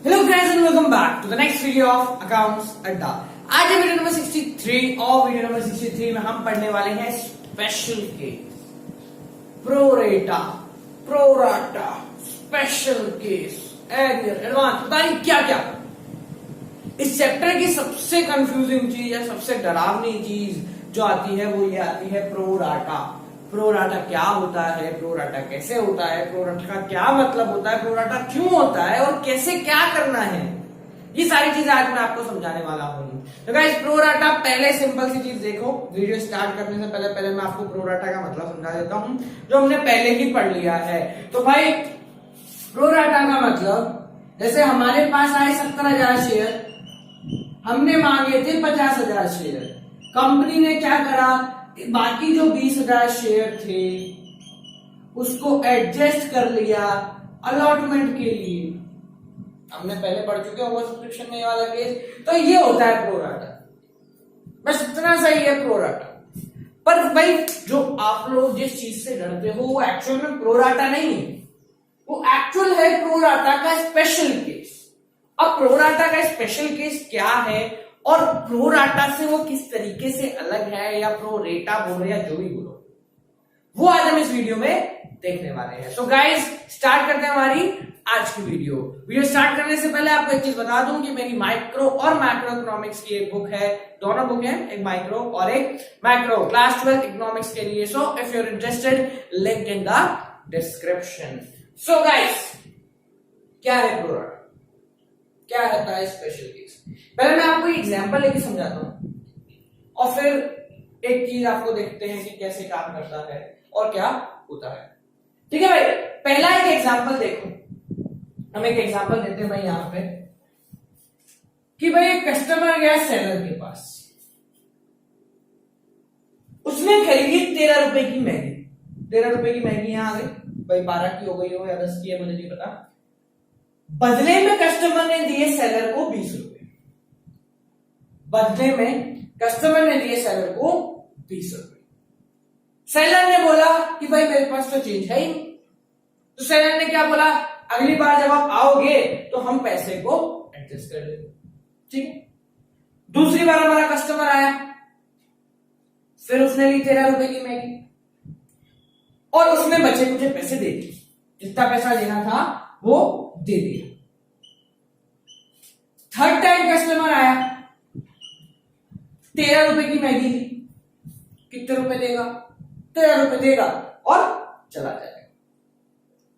Hello friends and welcome back to the next video of accounts Adda. आज है video number 63 और video number 63 में हम पढ़ने वाले हैं special case, pro rata, pro rata, special case, arrear, advance, पता नहीं क्या क्या। इस चैप्टर की सबसे कंफ्यूजिंग चीज या सबसे डरावनी चीज जो आती है वो ये आती है प्रोराटा। प्रोराटा क्या होता है, प्रोराटा कैसे होता है, प्रोराटा का क्या मतलब होता है, प्रोराटा क्यों होता है और कैसे क्या करना है, ये सारी चीजें आज मैं आपको समझाने वाला हूं। तो गाइस प्रोराटा, पहले सिंपल सी चीज देखो, वीडियो स्टार्ट करने से पहले मैं आपको प्रोराटा का मतलब समझा देता हूं जो हमने पहले ही पढ़ लिया है। तो भाई प्रोराटा का मतलब, जैसे हमारे पास आए 70,000 शेयर, हमने मांगे थे 50,000 शेयर, कंपनी ने क्या करा, बाकी जो 20,000 शेयर थे उसको एडजस्ट कर लिया अलॉटमेंट के लिए। हमने पहले पढ़ चुके हैं सब्सक्रिप्शन में वाला केस। तो ये होता है प्रोराटा, बस इतना सही है प्रोराटा। पर भाई जो आप लोग जिस चीज से डरते हो वो एक्चुअल में प्रोराटा नहीं है, वो एक्चुअल है प्रोराटा का स्पेशल केस। अब प्रोराटा का स्पेशल केस क्या है और प्रोराटा से वो किस तरीके से अलग है, या प्रोरेटा बोलो या जो भी बोलो, वो आज हम इस वीडियो में देखने वाले हैं। सो गाइस स्टार्ट करते हैं हमारी आज की वीडियो स्टार्ट करने से पहले आपको एक चीज बता दूं कि मेरी माइक्रो और मैक्रो इकोनॉमिक्स की एक बुक है, दोनों बुक हैं, एक माइक्रो और एक मैक्रो, क्लास 12 इकोनॉमिक्स के लिए। So if you are interested, link in the description. So guys क्या है प्रोराटा, क्या रहता है स्पेशल केस, पहले मैं आपको एग्जांपल लेके समझाता हूं और फिर एक चीज आपको देखते हैं कि कैसे काम करता है और क्या होता है। ठीक है भाई, पहला एक एग्जांपल देखो, हम एक एग्जांपल देते हैं भाई यहां पे कि भाई एक कस्टमर गया सेलर के पास, उसने खरीदी 13 रुपए की मैगी। 13 रुपए की मैगी यहां आ गई भाई, 12 की हो गई हो या 10 की है मुझे नहीं पता। बदले में कस्टमर ने दिए सेलर को 20 रुपए, बदले में कस्टमर ने दिए सेलर को 20 रुपए। सेलर ने बोला कि भाई मेरे पास तो चेंज है ही नहीं। तो सेलर ने क्या बोला, अगली बार जब आप आओगे तो हम पैसे को एडजस्ट कर लेंगे। ठीक है, दूसरी बार हमारा कस्टमर आया, फिर उसने ली 13 रुपए की मैगी और उसने बचे कुछ पैसे दे दिए, जितना पैसा लेना था वो दे दिया। थर्ड टाइम कस्टमर आया, 13 रुपए की मैगी ली, कितने रुपए देगा, 13 रुपए देगा और चला जाएगा।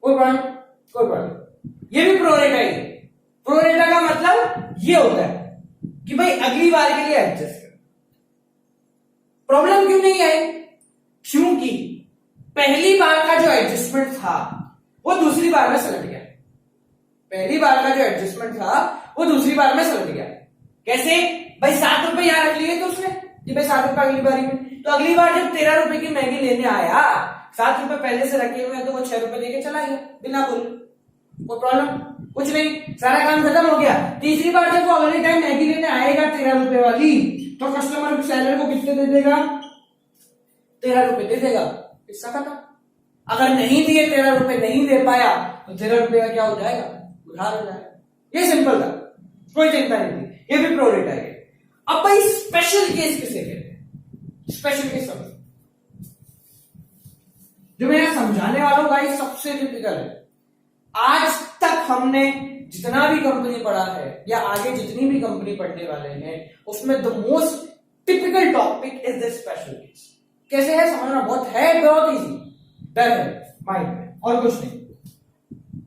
कोई प्रॉब्लम, ये भी प्रोरेटा ही है। प्रोरेटा का मतलब ये होता है कि भाई अगली बार के लिए एडजस्ट कर। प्रॉब्लम क्यों नहीं है, क्योंकि पहली बार का जो एडजस्टमेंट था वो दूसरी बार में सलट गया। पहली बार का जो एडजस्टमेंट था वो दूसरी बार में सलट गया। कैसे भाई, 7 रुपए यहां रख लिए तो उसने कि भाई 7 रुपए अगली बारी में, तो अगली बार जब 13 रुपए की मैगी लेने आया, 7 रुपए पहले से रखे हुए हैं तो वो 6 रुपए देके चला गया बिना बोले। कोई प्रॉब्लम कुछ नहीं, सारा काम खत्म हो गया। तीसरी बार जब वो अगले टाइम मैगी लेने आएगा 13 रुपए वाली, तो कस्टमर सेलर को कितने दे देगा, 13 रुपए दे देगा, किस्सा खत्म। अगर नहीं दिए, 13 रुपए नहीं दे पाया तो 13 रुपए का क्या हो जाएगा, उधार हो जाएगा। ये सिंपल था, कोई चिंता नहीं थी, ये भी प्रोरेटा है। अब भाई स्पेशल केस किसे कहते हैं, स्पेशल केस समझो, जो मैं यहां समझाने वाला हूं भाई सबसे टिपिकल है। आज तक हमने जितना भी कंपनी पढ़ा है या आगे जितनी भी कंपनी पढ़ने वाले हैं, उसमें the most typical topic is the special case. कैसे है समझना, बहुत है, बहुत इजी, डर है माइंड में और कुछ नहीं।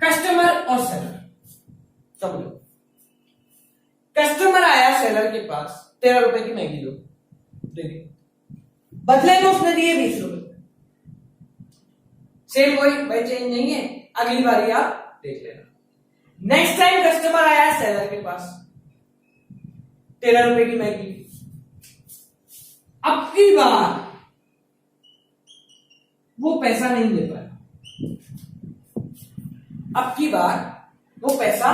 कस्टमर और सेलर, समझो, कस्टमर आया सेलर के पास, 13 रुपए की मैगी दो, दे दी, बदले में उसने दिए 20 रुपए। सेम वही, भाई चेंज नहीं है, अगली बारी आप देख लेना। नेक्स्ट टाइम कस्टमर आया सेलर के पास, 13 रुपए की मैगी, अब की बार वो पैसा नहीं दे पाया, अब की बार वो पैसा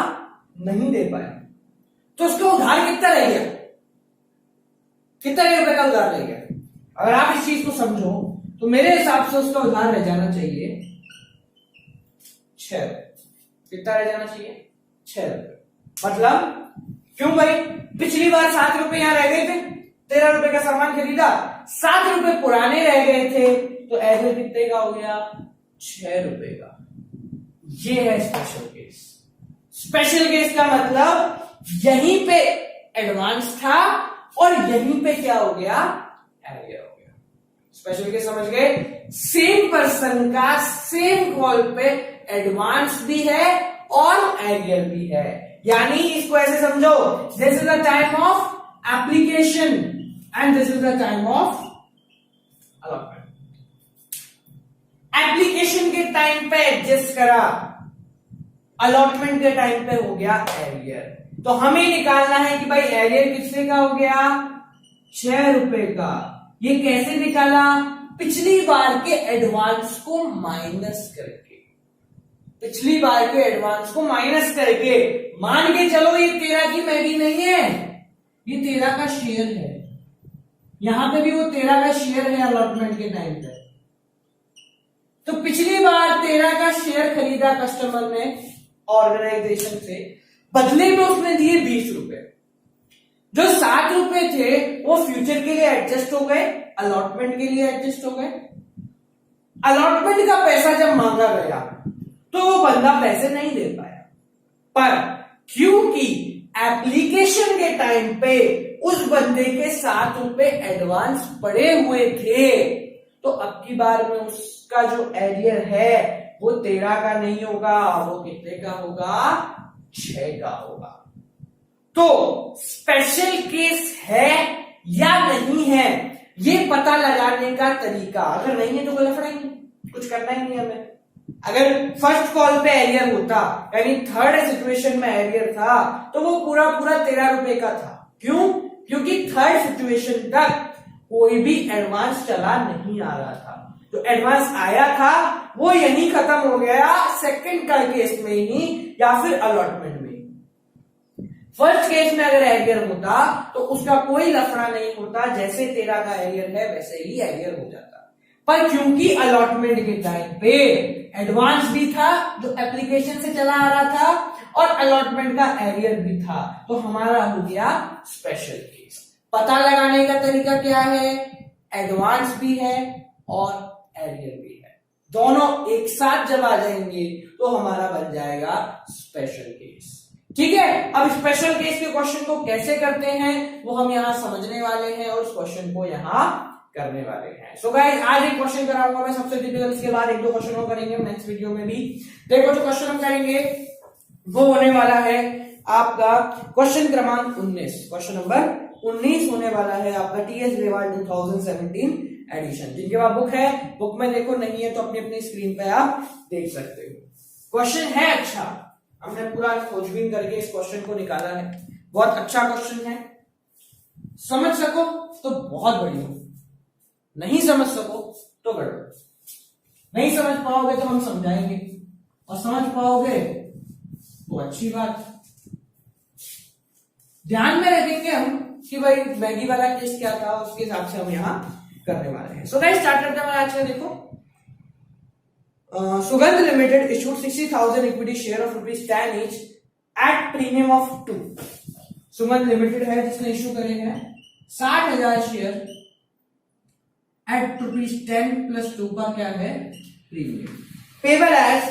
नहीं दे पाया, तो उसका उधार कितना रह गया, कितने रुपए का उधार रह गया। अगर आप इस चीज को समझो तो मेरे हिसाब से उसका उधार रह जाना चाहिए 6 रुपए। कितना रह जाना चाहिए, 6 रुपए। मतलब क्यों भाई, पिछली बार 7 रुपए यहां रह गए थे, 13 रुपए का सामान खरीदा, 7 रुपए पुराने रह गए थे, तो एरियर कितने का हो गया, 6 रुपए का। ये है स्पेशल केस। स्पेशल केस का मतलब यहीं पे एडवांस था और यहीं पे क्या हो गया, एरियर हो गया। स्पेशल केस समझ गए, सेम पर्सन का सेम कॉल पे एडवांस भी है और एरियर भी है। यानी इसको ऐसे समझो, this is the time of application and this is the time of allotment. Application के टाइम पे एडजस्ट करा, अलॉटमेंट के टाइम पे हो गया एरियर। तो हमें निकालना है कि भाई एरियर कितने का हो गया, 6 रुपए का। ये कैसे निकाला, पिछली बार के एडवांस को माइनस करके, पिछली बार के एडवांस को माइनस करके। मान के चलो ये 13 की मैगी नहीं है, ये 13 का शेयर है, यहां पे भी वो 13 का शेयर है अलॉटमेंट के टाइम पे। तो पिछली बार 13 का शेयर खरीदा कस्टमर ने ऑर्गेनाइजेशन से, बदले में उसने दिए 20 रुपए। जो 7 रुपए थे वो फ्यूचर के लिए एडजस्ट हो गए, अलॉटमेंट के लिए एडजस्ट हो गए। अलॉटमेंट का पैसा जब मांगा गया तो वो बंदा पैसे नहीं दे पाया, पर क्योंकि एप्लीकेशन के टाइम पे उस बंदे के 7 रुपए एडवांस पड़े हुए थे, तो अब की बार में उसका जो एरियर है वो 13 का नहीं होगा, वो कितने का होगा, 6 का होगा। तो स्पेशल केस है या नहीं है, ये पता लगाने का तरीका, अगर नहीं है तो कोई लफड़ा ही नहीं, कुछ करना ही नहीं हमें। अगर फर्स्ट कॉल पे एरियर होता, यानी थर्ड सिचुएशन में एरियर था, तो वो पूरा 13 रुपए का था। क्यों? क्योंकि थर्ड सिचुएशन तक कोई भी एडवांस चला नहीं आ रहा था। जो एडवांस आया था वो यहीं खत्म हो गया, सेकंड का केस में ही या फिर अलॉटमेंट में। फर्स्ट केस में अगर एरियर होता तो उसका कोई लफड़ा नहीं होता, जैसे 13 का एरियर है वैसे ही एरियर हो जाता। पर क्योंकि अलॉटमेंट के टाइम पे एडवांस भी था जो एप्लीकेशन से चला आ रहा था, और अलॉटमेंट का एरियर भी था, तो हमारा हो गया स्पेशल केस। पता लगाने का तरीका क्या है, एडवांस भी है और एरियर भी है, दोनों एक साथ जब आ जाएंगे तो हमारा बन जाएगा स्पेशल केस। ठीक है, अब स्पेशल केस के क्वेश्चन को कैसे करते हैं वो हम यहां समझने वाले हैं और उस क्वेश्चन को यहां करने वाले हैं। सो गाइस, आज एक क्वेश्चन कराऊंगा मैं सबसे डिफिकल्ट, इसके बाद 1-2 क्वेश्चन और करेंगे नेक्स्ट वीडियो में भी। देखो जो क्वेश्चन हम करेंगे वो होने वाला है आपका क्वेश्चन क्रमांक 19, क्वेश्चन नंबर 19 होने वाला है आपका टीएस रेवाड़ 2017 एडिशन। जिनके पास बुक है, बुक में देखो, नहीं है तो अपनी अपनी स्क्रीन पे आप देख सकते हो। क्वेश्चन है अच्छा, हमने पूरा खोजबीन करके इस क्वेश्चन को निकाला है, बहुत अच्छा क्वेश्चन है। समझ सको तो बहुत बढ़िया, नहीं समझ सको तो गड़बड़। नहीं समझ पाओगे तो हम समझाएंगे, और समझ पाओगे तो अच्छी बात। ध्यान में रखेंगे हम कि भाई मैगी वाला केस क्या था, उसके हिसाब से हम यहां करने वाले हैं। सो गाइस, स्टार्ट करते हैं आज का। देखो, सुगंध limited issued 60,000 equity share of ₹10 each at premium of 2। सुगंध लिमिटेड है जिसने इशू करे हैं 60,000 शेयर एट ₹10 प्लस 2 का क्या है, premium. Payable as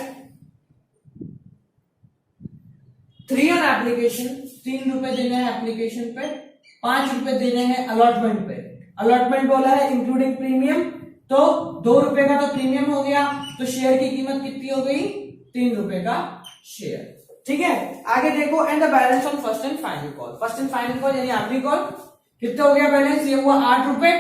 3 on application, 3 रुपए देने हैं एप्लीकेशन पे, 5 रुपए देने हैं अलॉटमेंट पे। अलॉटमेंट बोला है इंक्लूडिंग प्रीमियम, तो 2 रुपए का तो प्रीमियम हो गया, तो शेयर की कीमत कितनी हो गई, 3 रुपए का शेयर। ठीक है, आगे देखो, and the balance on first and final call. First and final call यानी आखिरी कॉल, कितना हो गया बैलेंस, ये हुआ 8 रुपए,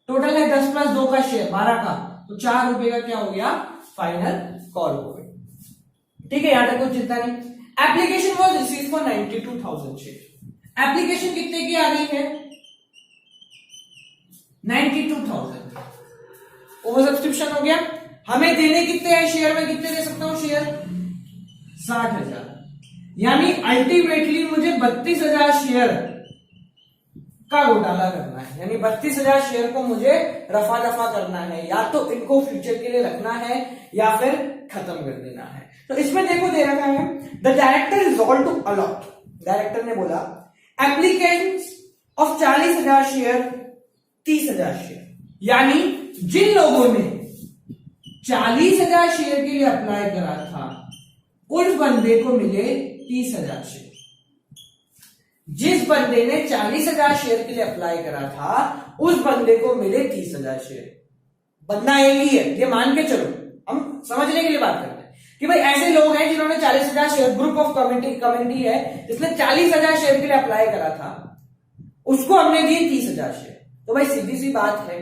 टोटल है 10 प्लस 2 का शेयर 12 का, तो 4 रुपए का क्या हो गया, फाइनल कॉल हो गई। ठीक है, यहां तक कोई चिंता नहीं। Application was receive for 92,000 share. Application कितने की आ गई है, 92,000। ओवर सब्सक्रिप्शन हो गया। हमें देने कितने हैं शेयर, में कितने दे सकता हूं शेयर, 60,000। यानी अल्टीमेटली मुझे 32,000 शेयर का घोटाला करना है, यानी 32,000 शेयर को मुझे रफा दफा करना है, या तो इनको फ्यूचर के लिए रखना है या फिर खत्म कर देना है। तो इसमें देखो दे रखा है, the director resolve to allot director ने बोला एप्लीकेंट्स ऑफ 40,000 शेयर 30,000 शेयर, यानी जिन लोगों ने 40,000 शेयर के लिए अप्लाई करा था उस बंदे को मिले 30,000 शेयर। जिस बंदे ने 40,000 शेयर के लिए अप्लाई करा था उस बंदे को मिले 30,000 शेयर। बंदा एक ही है, ये मान के चलो, हम समझने के लिए बात करते हैं कि भाई ऐसे लोग हैं जिन्होंने 40,000 शेयर, ग्रुप ऑफ कम्युनिटी है जिसने 40,000 शेयर के लिए अप्लाई करा था, उसको हमने दिए 30,000 शेयर। तो भाई सीधी सी बात है,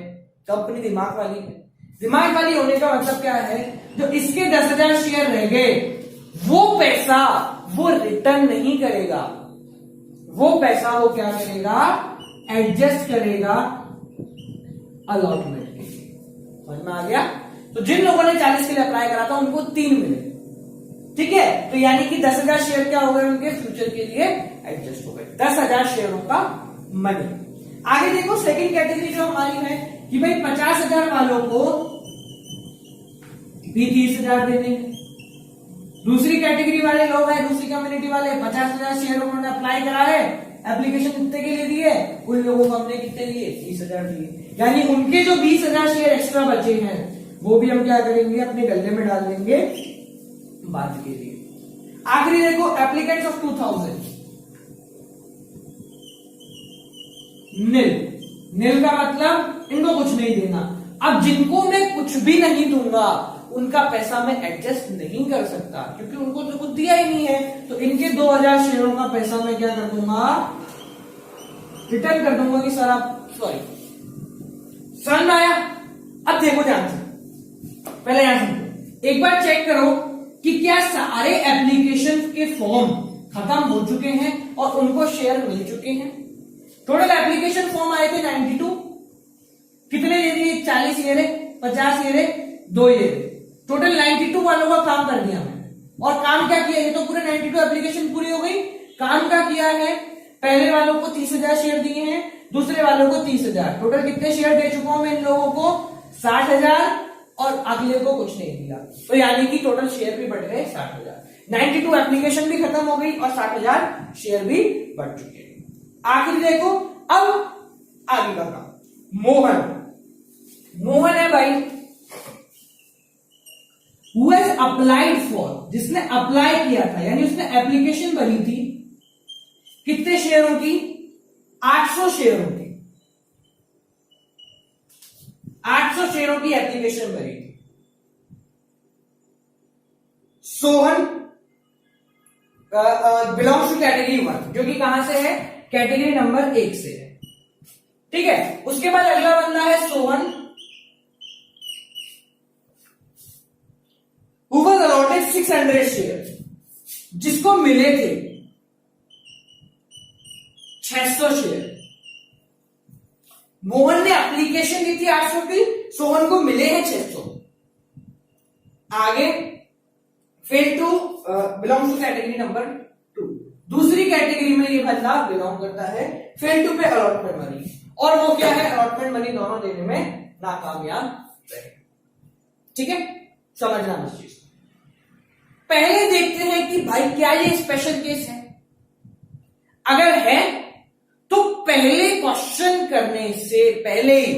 कंपनी दिमाग वाली है। दिमाग वाली होने का मतलब क्या है, जो इसके 10,000 शेयर रह गए वो पैसा वो रिटर्न नहीं करेगा, वो पैसा वो क्या करेगा, एडजस्ट करेगा अलॉटमेंट के लिए। समझ में आ गया? तो जिन लोगों ने 40 के लिए अप्लाई करा था उनको 3 मिले, ठीक है। तो यानी कि 10,000 शेयर क्या हो गए, उनके फ्यूचर के लिए एडजस्ट हो गए, 10,000 शेयरों का मनी। आगे देखो सेकंड कैटेगरी जो हमारी है कि भाई 50,000 वालों को भी 30,000 देने। दूसरी कैटेगरी वाले लोग हैं, दूसरी कम्युनिटी वाले 50,000 शेयर उन्होंने अप्लाई करा है, एप्लीकेशन कितने के लिए दिए, उन लोगों को हमने कितने दिए, 30,000 दिए। यानी उनके जो 20,000 शेयर एक्स्ट्रा बचे हैं वो भी हम क्या करेंगे, अपने गले में डाल देंगे बाद के लिए। आखिरी देखो एप्लीकेंट्स ऑफ 2,000 नील का मतलब इनको कुछ नहीं देना। अब जिनको मैं कुछ भी नहीं दूंगा उनका पैसा मैं एडजस्ट नहीं कर सकता क्योंकि उनको तो कुछ दिया ही नहीं है। तो इनके 2,000 शेयरों का पैसा मैं क्या कर दूंगा, रिटर्न कर दूंगा कि सर आप सॉरी। समझ में आया? अब देखो ध्यान से, पहले यहां से एक बार चेक करो कि क्या सारे एप्लीकेशन के फॉर्म खत्म हो चुके हैं और उनको शेयर मिल चुके हैं। टोटल एप्लीकेशन फॉर्म आए थे 92, कितने दे दिए, 40 ये रहे, 50 ये रहे, 2 ये रहे। टोटल 92 वालों का काम कर दिया मैंने। और काम क्या किया, ये तो पूरे 92 एप्लीकेशन पूरी हो गई। काम क्या किया है, पहले वालों को 30,000 शेयर दिए हैं, दूसरे वालों को 30,000, टोटल कितने शेयर दे चुका हूं मैं इन लोगों को, 60,000, और अगले को कुछ नहीं दिया। तो यानी कि टोटल शेयर भी बढ़ गए 60,000। 92 एप्लीकेशन भी खत्म हो गई और 60,000 शेयर भी बढ़ चुके हैं। आखिर देखो अब आगे का काम, मोहन है भाई, who has applied for, जिसने अप्लाई किया था, यानी उसने एप्लीकेशन भरी थी, कितने शेयरों की, 800 शेयरों की, 800 शेयरों की एप्लीकेशन भरी थी। सोहन बिलोंग्स टू कैटेगरी 1, जो कि कहां से है, कैटेगरी नंबर 1 से है, ठीक है। उसके बाद अगला बंदा है Sohan, who was allotted 600 share, जिसको मिले थे 600 शेयर। मोहन ने एप्लीकेशन दी थी 800 की, सोहन को मिले हैं 600। आगे fail to belong to category number 2, दूसरी कैटेगरी में ये बंदा बिलोंग करता है, fail to pay allotment money, और वो क्या है, अलॉटमेंट मनी दोनों देने में नाकामयाब रहे। ठीक है, समझना इस चीज। पहले देखते हैं कि भाई क्या ये स्पेशल केस है। अगर है तो पहले क्वेश्चन करने से पहले ही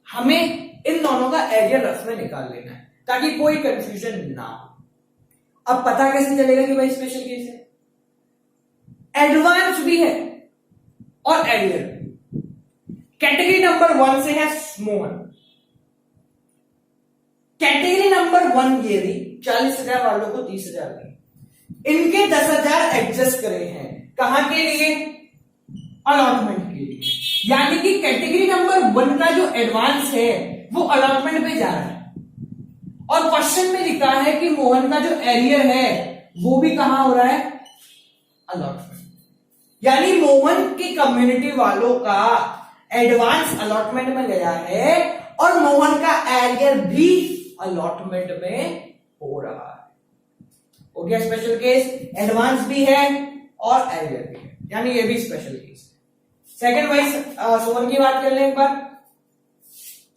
हमें इन दोनों का एरियर रफ में निकाल लेना है ताकि कोई कंफ्यूजन ना हो। अब पता कैसे चलेगा कि भाई स्पेशल केस है, एडवांस भी है और एरियर भी। कैटेगरी नंबर 1 से है स्मॉल, कैटेगरी नंबर 1 ये रही, 40,000 वालों को 30,000 दी, इनके 10,000 एडजस्ट करे हैं, कहां के लिए, अलॉटमेंट के लिए। यानी कि कैटेगरी नंबर 1 का जो एडवांस है वो अलॉटमेंट पे जा रहा है, और क्वेश्चन में लिखा है कि मोहन का जो एरियर है वो भी कहां हो रहा है, अलॉटमेंट। यानी मोहन की कम्युनिटी वालों का एडवांस अलॉटमेंट में गया है और मोहन का एरियर भी अलॉटमेंट में हो रहा है। हो गया स्पेशल केस, एडवांस भी है और एरियर भी है, यानी ये भी स्पेशल केस है। सेकंड वाइज सोहन की बात कर लें एक बार।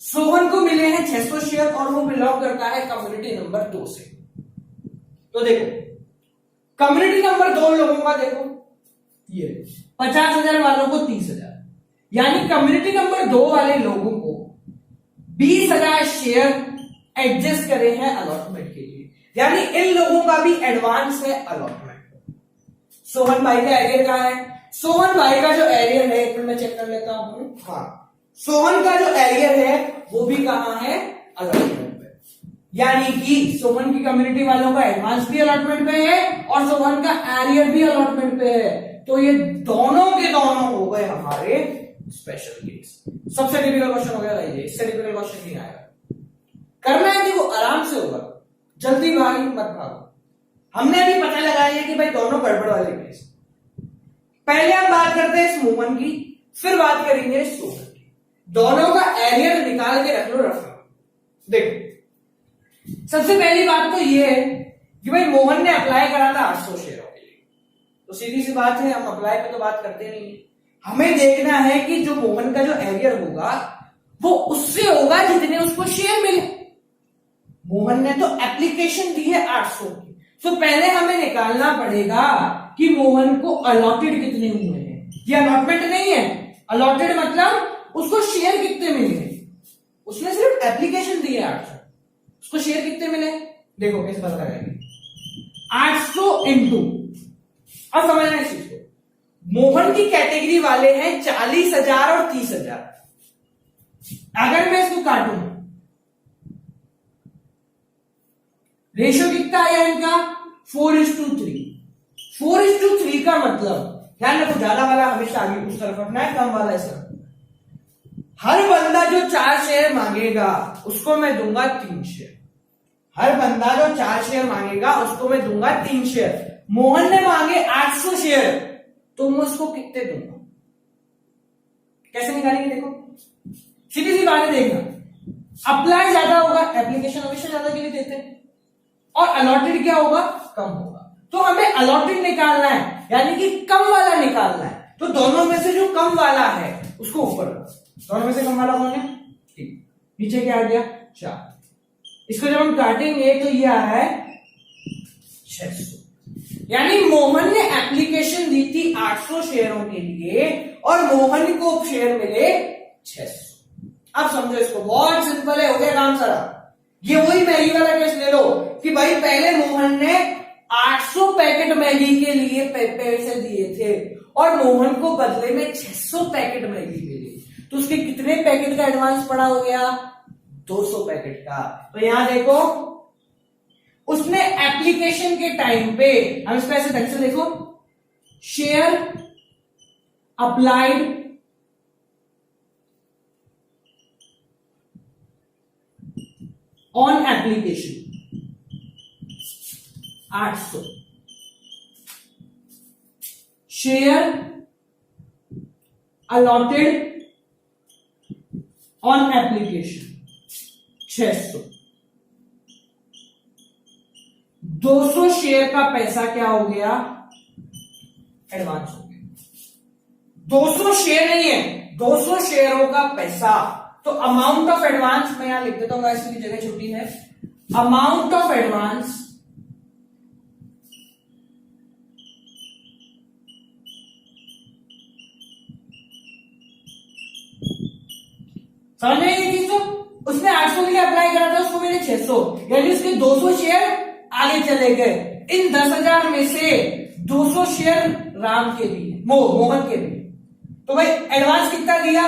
सोहन को मिले हैं 600 शेयर और वो बिलोंग करता है कम्युनिटी नंबर 2 से। तो देखो कम्युनिटी नंबर 2 लोगों का देखो, ये 50,000 वालों को 30,000, यानी कम्युनिटी नंबर 2 वाले लोगों को 20,000 शेयर एडजस्ट करे हैं अलॉटमेंट के लिए, यानी इन लोगों का भी एडवांस है अलॉटमेंट। सोहन भाई का एरियर कहां है? सोहन भाई का जो एरियर है, एक मिनट में चेक कर लेता हूं। हाँ, सोहन का जो एरियर है वो भी कहां है? अलॉटमेंट पे, यानी कि सोहन की कम्युनिटी वालों का एडवांस भी अलॉटमेंट पे है और सोहन का एरियर भी अलॉटमेंट पे है। तो ये दोनों के दोनों हो गए हमारे स्पेशल केस। सबसे टिपिकल क्वेश्चन हो गया भाई, इससे टिपिकल क्वेश्चन नहीं आएगा। करना है कि वो आराम से होगा, जल्दी भागी मत भागो। हमने अभी पता लगाया है कि भाई दोनों गड़बड़ वाले केस। पहले हम बात करते हैं स्मूमन की, फिर बात करेंगे सोहन की। दोनों का एरियर निकाल के रख लो देखो, सबसे पहली बात तो ये है कि भाई मोहन ने अप्लाई करा था 800 शेयरों के लिए, तो सीधी सी बात है, हम अप्लाई पे तो बात करते नहीं है। हमें देखना है कि जो मोहन का जो एरियर होगा वो उससे होगा जितने उसको शेयर मिले। मोहन ने तो एप्लीकेशन दी है 800 की, तो पहले हमें निकालना पड़ेगा कि मोहन को अलॉटेड कितने हुए हैं। ये अलॉटमेंट नहीं है, अलॉटेड मतलब उसको शेयर कितने मिले। उसने सिर्फ एप्लीकेशन दी है 800, उसको शेयर कितने मिले देखो कैसे पता लगाएंगे। 800 इंटू, अब समझना इस चीज को, मोहन की कैटेगरी वाले हैं 40,000 और 30,000। अगर मैं इसको काटूं, रेशियो कितना आया इनका? 4:3। 4:3 का मतलब, ध्यान रखो, ज्यादा वाला हमेशा आगे उस तरफ रखना है, कम वाला इस तरफ। हर बंदा जो 4 शेयर मांगेगा उसको मैं दूंगा 3 शेयर। हर बंदा जो 4 शेयर मांगेगा उसको मैं दूंगा 3 शेयर। मोहन ने मांगे 800 शेयर, तो मैं उसको कितने दूंगा? कैसे निकालेंगे देखो, सीधी सी बात है, देखना। अप्लाई ज्यादा होगा, एप्लीकेशन हमेशा ज्यादा के लिए देते हैं, और अलॉटेड क्या होगा? कम होगा। तो हमें अलॉटेड निकालना है, यानी कि कम वाला निकालना है। तो दोनों में से जो कम वाला है उसको ऊपर रखो। दोनों में से कम वाला कौन है? ठीक, नीचे क्या आ गया? 4। इसको जब हम काटेंगे तो ये आ रहा है 600, यानी मोहन ने एप्लीकेशन दी थी 800 शेयरों के लिए और मोहन को शेयर मिले 600। अब समझो इसको, बहुत सिंपल है, हो गया काम सारा। ये वही मैगी वाला केस ले लो कि भाई पहले मोहन ने 800 पैकेट मैगी के लिए पैसे दिए थे और मोहन को बदले में 600 पैकेट मैगी मिली, तो उसके कितने पैकेट का एडवांस पड़ा हो गया? 200 पैकेट का। तो यहां देखो, उसने एप्लीकेशन के टाइम पे, हम इसको ऐसे ढंग से देखो, share applied on application 800, share allotted on application 600, 200 share का पैसा क्या हो गया? एडवांस हो गया। 200 शेयर नहीं है, 200 शेयरों का पैसा। तो अमाउंट ऑफ एडवांस मैं यहां लिख देता हूं, ऐसी की जगह छोटी है। अमाउंट ऑफ एडवांस समझ में ये चीज। तो उसने 800 के लिए अप्लाई करा था, उसको मिले 600, यानी उसके 200 शेयर आगे चले गए। इन 10,000 में से 200 शेयर राम के लिए, मोहन के लिए। तो भाई एडवांस कितना दिया?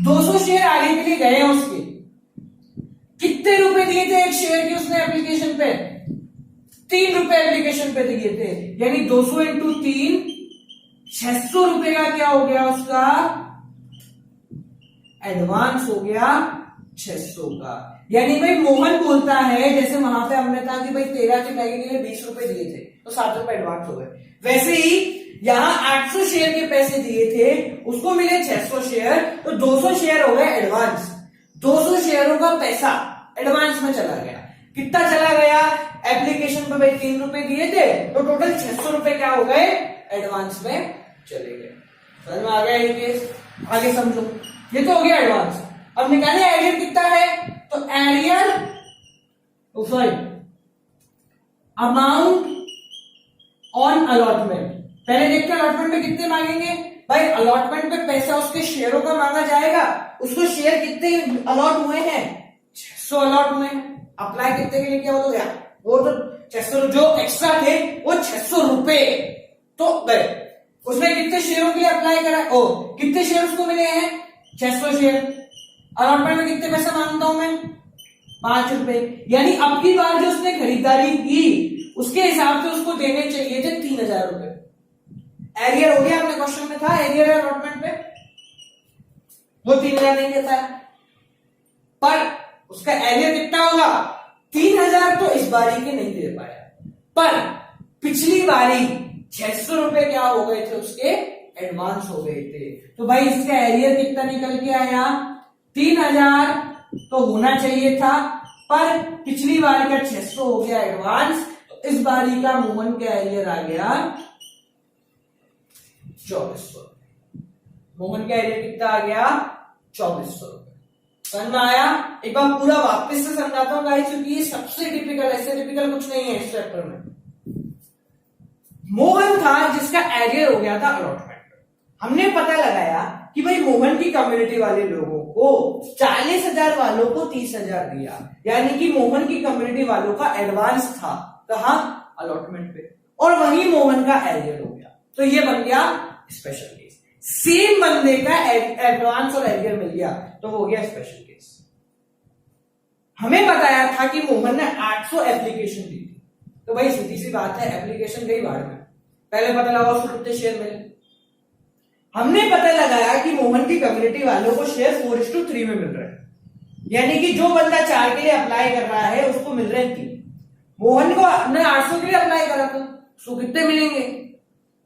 200 शेयर आगे के लिए गए हैं उसके। कितने रुपए दिए थे एक शेयर की उसने एप्लीकेशन पे? 3 रुपए एप्लीकेशन पे दिए थे, यानी 200 इंटू 3, 600 रुपए का क्या हो गया? उसका एडवांस हो गया 600 का। यानी भाई मोहन बोलता है, जैसे वहां पे हमने कहा कि भाई 13 के मैगी के लिए 20 रुपए दिए थे, तो 7 रुपए एडवांस हो गए। वैसे ही यहां 800 शेयर के पैसे दिए थे, उसको मिले 600 शेयर, तो 200 शेयर हो गए एडवांस। 200 शेयरों का पैसा एडवांस में चला गया। कितना चला गया? एप्लीकेशन पे भाई 3 रुपए दिए थे, तो टोटल 600 रुपए क्या हो गए? एडवांस में चले गए। समझ में आ गया ये केस? आगे समझो, ये तो हो गया एडवांस। अब निकाले एरियर कितना है, तो arrear sorry amount on allotment पहले देखते हैं अलॉटमेंट में कितने मांगेंगे। भाई अलॉटमेंट में पैसा उसके शेयरों का मांगा जाएगा, उसको शेयर कितने अलॉट हुए हैं, 600 अलॉट हुए हैं। अप्लाई कितने के लिए किया वो तो गया, वो तो 600 जो एक्स्ट्रा थे वो 600 रुपए तो गए। उसने कितने शेयरों के लिए अप्लाई करा, ओ कितने शेयर उसको मिले हैं, 600 शेयर। अलॉटमेंट में कितने पैसा मांगता हूं मैं, 5 रुपए। यानी अब की बार जो उसने खरीदारी की उसके हिसाब से उसको देने चाहिए थे 3000 रुपए। एरियर हो गया, अपने क्वेश्चन में था एरियर है अलॉटमेंट पे, वो 3000 नहीं देता है, पर उसका एरियर कितना होगा 3000। तो इस बारी के नहीं दे पाया, पर पिछली बारी 600 रुपए क्या हो गए थे उसके एडवांस हो गए थे। तो भाई इसका एरियर कितना निकल के आया 3000 तो होना चाहिए था, पर पिछली बार का 600 हो गया एडवांस, तो इस बारी का मोहन का एरियर आ गया 2400। मोहन का एरियर कितना आ गया 2400 रुपए। समझ में आया? एक बार पूरा वापस से समझाता हूं गाइस, क्योंकि ये सबसे टिपिकल, ऐसे टिपिकल कुछ नहीं है इस चैप्टर में। मोहन था जिसका एरियर हो गया था अलॉटमेंट। हमने पता लगाया कि भाई मोहन की कम्युनिटी वाले लोगों को 40,000 वालों को 30,000 दिया, यानी कि मोहन की कम्युनिटी वालों का एडवांस था कहां, अलॉटमेंट पे, और वही मोहन का एरियर हो गया। तो ये बन गया स्पेशल केस। सेम बंदे का एडवांस और एरियर मिल गया तो वो हो गया स्पेशल केस। हमें बताया था कि मोहन ने 800 एप्लीकेशन दी थी, तो भाई सीधी सी बात है एप्लीकेशन गई बाढ़ में, पहले पता लगा उसको कितने शेयर मिले। हमने पता लगाया कि मोहन की कम्युनिटी वालों को शेयर 4:3 में मिल रहे हैं, यानी कि जो बंदा 4 के लिए अप्लाई कर रहा है उसको मिल रहे हैं 3। मोहन को ने 800 के लिए अप्लाई करा था, उसको कितने मिलेंगे,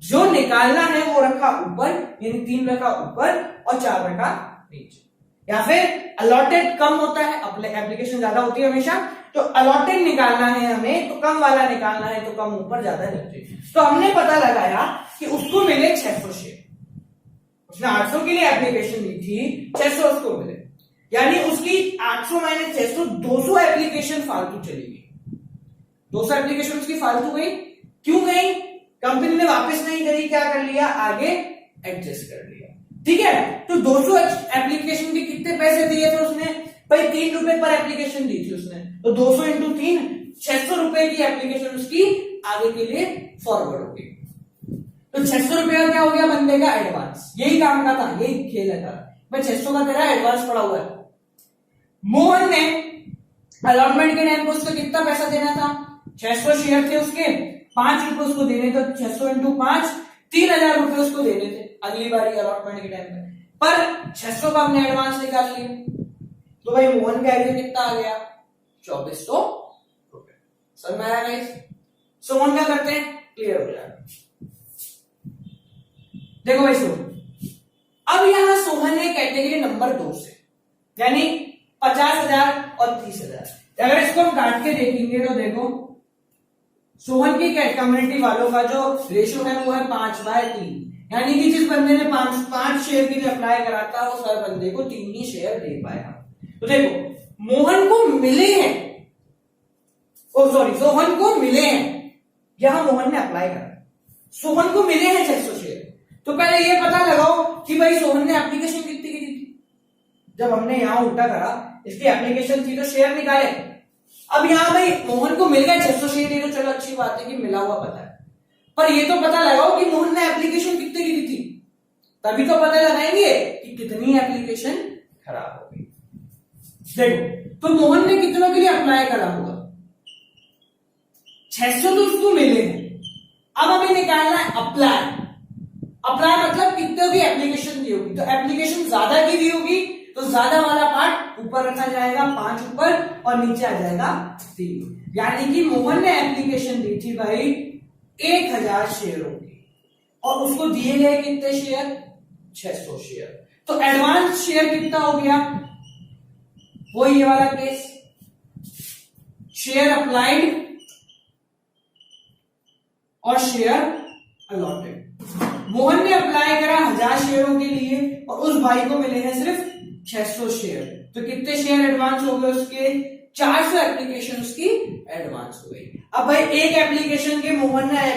जो निकालना है वो रखा ऊपर, यानी 3 रखा ऊपर और 4 रखा नीचे। या फिर अलॉटेड कम होता है, एप्लीकेशन ज्यादा होती है हमेशा, तो अलॉटेड निकालना है हमें तो कम वाला निकालना है, तो कम ऊपर ज्यादा नीचे। तो हमने पता लगाया कि उसको मिले 600 शेयर। उसने 800 के लिए एप्लीकेशन दी थी, 600 उसको मिले, यानी उसकी 800 माइनस 600 200 एप्लीकेशन फालतू चली गई। 200 एप्लीकेशन उसकी फालतू गई, क्यों गई, कंपनी ने वापस नहीं करी, क्या कर लिया, आगे एडजस्ट कर लिया। ठीक है, तो 200 एप्लीकेशन के कितने पैसे दिए थे उसने, भाई 3 रुपए पर एप्लीकेशन दी थी उसने, तो 200 इंटू 3 600 रुपए की एप्लीकेशन उसकी आगे के लिए फॉरवर्ड हो गई। तो 600 रुपए का क्या हो गया बंदे का एडवांस, यही काम का था, यही खेल था। भाई 600 का तेरा एडवांस पड़ा हुआ है। मोहन ने अलॉटमेंट के टाइम पे उसको कितना पैसा देना था, 600 शेयर थे उसके, 5 रुपए उसको देने थे, 600 इंटू 5 3000 रुपए उसको देने थे अगली बारी अलॉटमेंट के टाइम पर 600 का हमने एडवांस निकाल लिया। तो भाई मोहन का एरियर कितना आ गया 2400 रुपए। समझ में आया गाइस? सोहन क्या करते हैं, क्लियर हो जाएगा। देखो भाई सोहन, अब यहां सोहन है कैटेगरी नंबर 2 से, यानी 50,000 और 30,000। अगर इसको हम काट के देखेंगे तो देखो सोहन की कम्युनिटी वालों का जो रेशियो है वो है 5/3, यानी कि जिस बंदे ने 5 शेयर के लिए अप्लाई करा था उस हर बंदे को 3 ही शेयर दे पाया। तो देखो मोहन को मिले हैं, सोहन को मिले हैं, यहां मोहन ने अप्लाई करा, सोहन को मिले हैं 600 शेयर। तो पहले ये पता लगाओ कि भाई सोहन ने एप्लीकेशन कितनी की थी। जब हमने यहां उल्टा करा, इसकी एप्लीकेशन थी तो शेयर निकाले। अब यहां भाई मोहन को मिल गया 600 शेयर, ये तो चलो अच्छी बात है कि मिला हुआ पता है, पर ये तो पता लगाओ कि मोहन ने एप्लीकेशन कितने की दी थी, तभी तो पता लगाएंगे कि कितनी एप्लीकेशन खराब हो गई। देखो तो मोहन ने कितनों के लिए अप्लाई करा होगा, 600 तो उसको मिले हैं। अब हमें निकालना है अप्लाई। अप्लाई मतलब कितने की एप्लीकेशन दी होगी, तो एप्लीकेशन ज्यादा की दी होगी तो ज्यादा वाला पार्ट ऊपर रखा जाएगा, 5 ऊपर और नीचे आ जाएगा 3। यानी कि मोहन ने एप्लीकेशन दी थी भाई 1000 शेयरों की और उसको दिए गए कितने शेयर, 600 शेयर। तो एडवांस शेयर कितना हो गया, वो ये वाला केस, शेयर अप्लाइड और शेयर अलॉटेड। मोहन ने अप्लाई करा 1000 शेयरों के लिए और उस भाई को मिले हैं सिर्फ 600 शेयर, तो कितने शेयर एडवांस हो गए उसके, 400 एप्लीकेशन उसकी एडवांस हो गई। अब भाई एक एप्लीकेशन के मोहन ने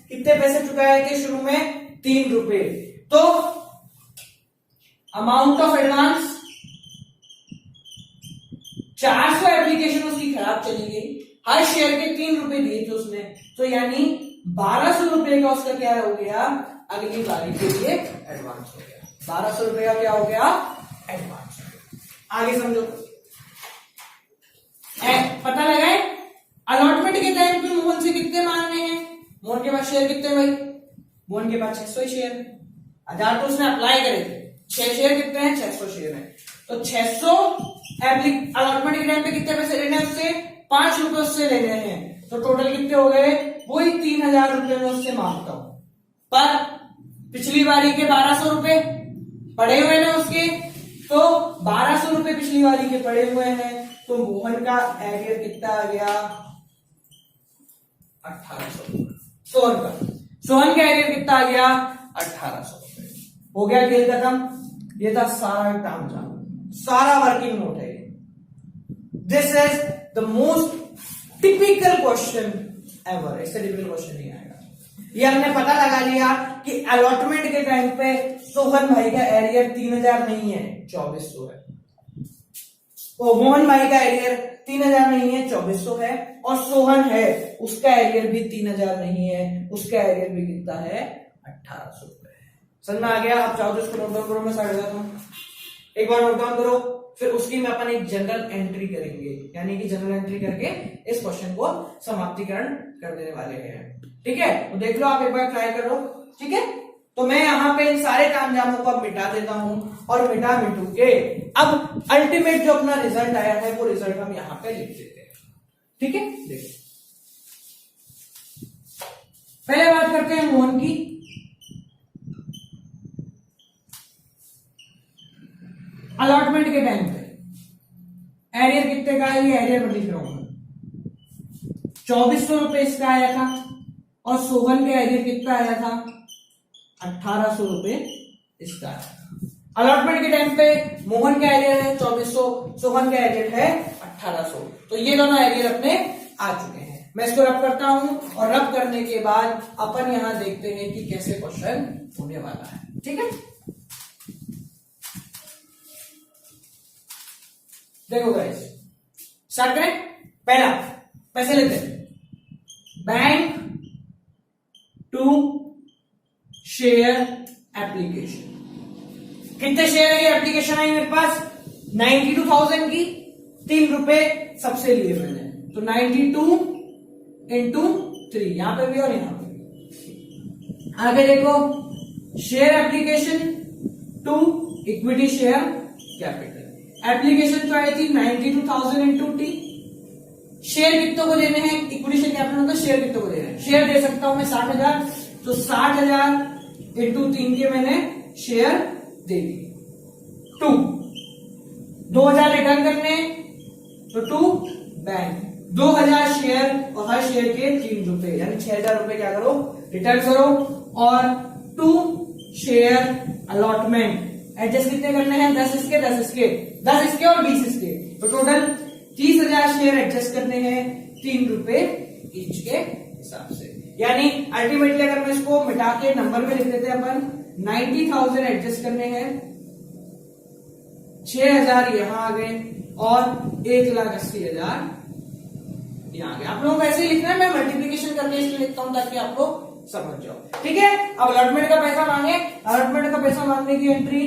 कितने पैसे चुकाए थे शुरू में? 3 रुपए। तो अमाउंट ऑफ एडवांस 400 एप्लीकेशन उसकी खराब चली गई, हर शेयर के 3 रुपए दिए थे उसने, तो यानी 1200 रुपए का उसका क्या हो गया? अगली बारी के लिए एडवांस हो गया। 1200 रुपए का क्या हो गया? एडवांस। आगे समझो, पता लगाए अलॉटमेंट के टाइम पे मोहन से कितने मांगने हैं? मोहन के पास शेयर कितने भाई? मोहन के पास 600 शेयर, 1000 तो उसने अप्लाई करे थे, 6 शेयर कितने हैं? 600 शेयर है। तो 600 अलॉटमेंट के टाइम पे कितने पैसे लेने हैं उससे? 5 रुपए उससे लेने हैं, तो टोटल कितने हो गए? वही 3000 रुपए में उससे मांगता हूं। पर पिछली बारी के 1200 रुपए पड़े हुए ना उसके, तो 1200 रुपए पिछली बारी के पड़े हुए हैं, तो मोहन का एरियर कितना आ गया? 1800। सोहन का एरियर कितना आ गया? 1800 रुपए। हो गया खेल खत्म। ये था सारा काम जाम, सारा वर्किंग नोट है। This is the most typical question ever. इससे टिपिकल क्वेश्चन नहीं आएगा। ये हमने पता लगा लिया कि अलॉटमेंट के टाइम पे सोहन भाई का एरियर 3000 नहीं है, 2400 है। तो मोहन भाई का एरियर 3000 नहीं है, 2400 है। और सोहन है, उसका एरियर भी 3000 नहीं है, उसका एरियर भी कितना है? 1800 रुपए। समझ में आ गया? आप चाहो तो इसको नोट डाउन करो, मैं साइड जाता हूं। एक बार नोट डाउन करो, फिर उसकी में अपन एक जनरल एंट्री करेंगे, यानी कि जनरल एंट्री करके इस क्वेश्चन को समाप्तिकरण कर देने वाले हैं। ठीक है, तो देख लो, आप एक बार ट्राई करो। ठीक है, तो मैं यहाँ पे इन सारे कामजामों को अब मिटा देता हूं, और मिटा मिटू के अब अल्टीमेट जो अपना रिजल्ट आया है वो रिजल्ट हम यहाँ पे लिख देते हैं। ठीक है, देखो पहले बात करते हैं मोहन की। अलॉटमेंट के टाइम पे एरियर कितने का है? ये एरियर में लिख रहा हूं, 2400 रुपए इसका आया था, और सोहन का एरियर कितना आया था? 1800 रुपए इसका आया था। अलॉटमेंट के टाइम पे मोहन का एरियर है 2400, सोहन का एरियर है 1800, तो ये दोनों एरियर अपने आ चुके हैं। मैं इसको रब करता हूं, और रब करने के बाद अपन यहां देखते हैं कि कैसे क्वेश्चन होने वाला है। ठीक है, देखो गाइस, स्टार्ट करें। पहला पैसे लेते हैं, बैंक टू शेयर एप्लीकेशन। कितने शेयर की एप्लीकेशन आई मेरे पास? 92,000 की, 3 रुपए सबसे लिए मैंने, तो 92 इंटू 3, यहां पे भी और यहां पे भी। आगे देखो, share application to equity share capital. Application तो आई थी 92,000 इंटू टी। शेयर कितनों को देने हैं? इक्विटी शेयर कैपिटल मतलब शेयर कितनों को देने हैं? शेयर दे सकता हूं मैं 60,000, तो 60,000 इंटू 3 के मैंने शेयर दे दिए। 2000 रिटर्न करने, तो 2 बैंक 2000 शेयर, और हर शेयर के 3 रुपए, यानी 6000 रुपए क्या करो? रिटर्न करो। और 2 शेयर अलॉटमेंट, एडजस्ट कितने करने हैं? 10 इसके 10 इसके 10 इसके और 20 इसके, तो टोटल 30,000 शेयर एडजस्ट करने हैं 3 रुपए ईच के हिसाब से। यानी अल्टीमेटली अगर मैं इसको मिटा के नंबर में लिख देते हैं अपन, 90,000 एडजस्ट करने हैं, 6,000 यहां आ गए, और 1,80,000 यहां आ गए। आप लोगों को ऐसे ही लिखना है, मैं मल्टीप्लीकेशन करके इसलिए लिखता हूं ताकि आप लोग समझ जाओ। ठीक है, अब अलॉटमेंट का पैसा मांगे, अलॉटमेंट का पैसा मांगने की entry,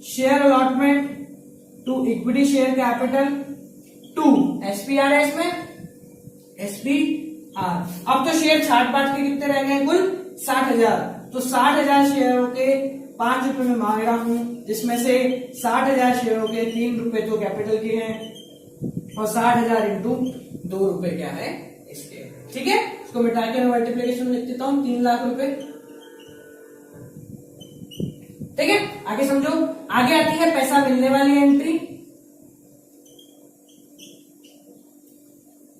share allotment to equity share capital to SPR है इसमें, एसपीआर। अब तो शेयर छाट बांट के कितने रह गए? कुल 60,000, तो 60,000 शेयरों के 5 रुपए में मांग रहा हूं, जिसमें से 60,000 शेयरों के 3 रुपए तो कैपिटल के हैं, और 60,000 इंटू 2 रुपए क्या है इसके। ठीक है, इसको मिटा के मैं मल्टीप्लीकेशन लिख देता हूं, 3 लाख रुपए। ठीक है, आगे समझो। आगे आती है पैसा मिलने वाली एंट्री।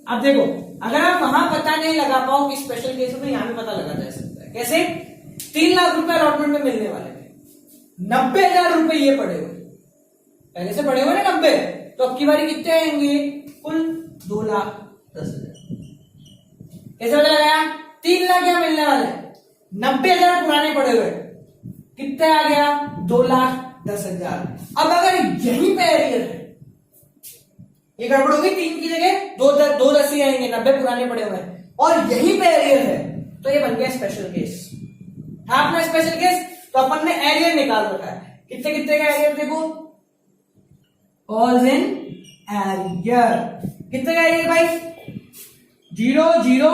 अब देखो, अगर आप वहां पता नहीं लगा पाओ कि स्पेशल केस में, यहां भी पता लगा जा सकता है। कैसे? 3 लाख रुपए अलॉटमेंट में मिलने वाले थे, 90,000 रुपए ये पड़े हुए, पहले से पड़े हुए ना 90, तो अब की बारी कितने आएंगे? कुल 2,10,000। कैसे पता लगाया? 3 लाख यहाँ मिलने वाले, 90,000 पुराने पड़े हुए, कितने आ गया? 2,10,000। अब अगर यहीं पे एरियर है, ये गड़बड़ होगी, 3 की जगह 2 10 ही आएंगे, 90 पुराने पड़े हुए हैं, और यहीं पे एरियर है, तो ये बन गया स्पेशल केस। था अपना स्पेशल केस, तो अपन ने एरियर निकाल रखा है। कितने कितने का एरियर देखो, कॉज इन एरियर, कितने का एरियर भाई? 0 0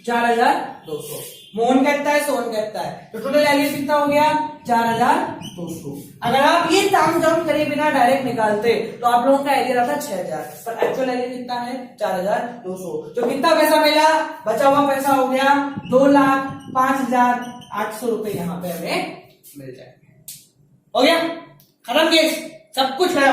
4,200। मोहन कहता है, सोहन कहता है, तो टोटल एरियर कितना हो गया? 4,200। अगर आप ये ताम जाम करे बिना डायरेक्ट निकालते तो आप लोगों का एरियर आता 6,000, पर एक्चुअल एरियर कितना है? 4,200। तो कितना पैसा मिला? बचा हुआ पैसा हो गया 2,05,800 रुपए यहाँ पे हमें मिल जाएंगे। हो गया खत्म केस, सब कुछ खत्म।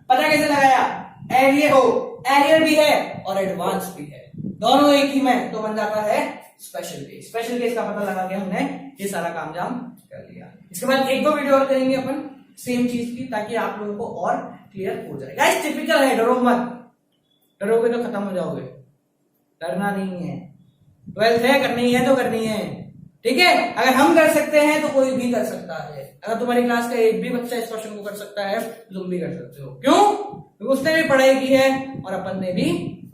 पता कैसे लगाया? एरियर भी है और एडवांस भी है, दोनों एक ही में, तो बन जाता है स्पेशल केस। स्पेशल केस का पता लगा के हमने ये सारा काम जाम कर लिया। इसके बाद 1-2 वीडियो और करेंगे अपन सेम चीज की, ताकि आप लोगों को और क्लियर हो जाए। गाइस टिपिकल है, डरो मत, डरोगे तो खत्म हो जाओगे, डरना नहीं है। 12th है, करनी है तो करनी है, ठीक है? अगर हम कर सकते हैं तो कोई भी कर सकता है। अगर तुम्हारी क्लास का एक भी बच्चा इस क्वेश्चन को कर सकता है, तुम भी कर सकते हो। क्यों? क्योंकि उसने भी पढ़ाई की है और अपन ने भी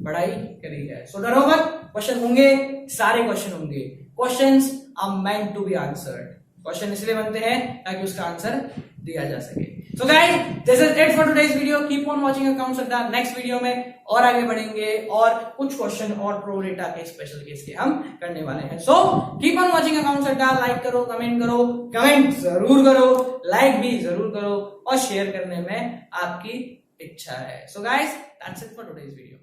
पढ़ाई करी है। सो डरो मत, क्वेश्चन होंगे, सारे क्वेश्चन होंगे। Questions are meant to be answered. Question इसलिए बनते हैं ताकि उसका आंसर दिया जा सके। So guys, this is it for today's video. Keep on watching accounts Adda. Next video में और आगे बढ़ेंगे और कुछ क्वेश्चन और प्रो रेटा के स्पेशल केस के हम करने वाले हैं। So keep on watching accounts अड्डा। लाइक करो, कमेंट करो, कमेंट जरूर करो, लाइक भी जरूर करो, और शेयर करने में आपकी इच्छा है। So guys, that's it for today's video.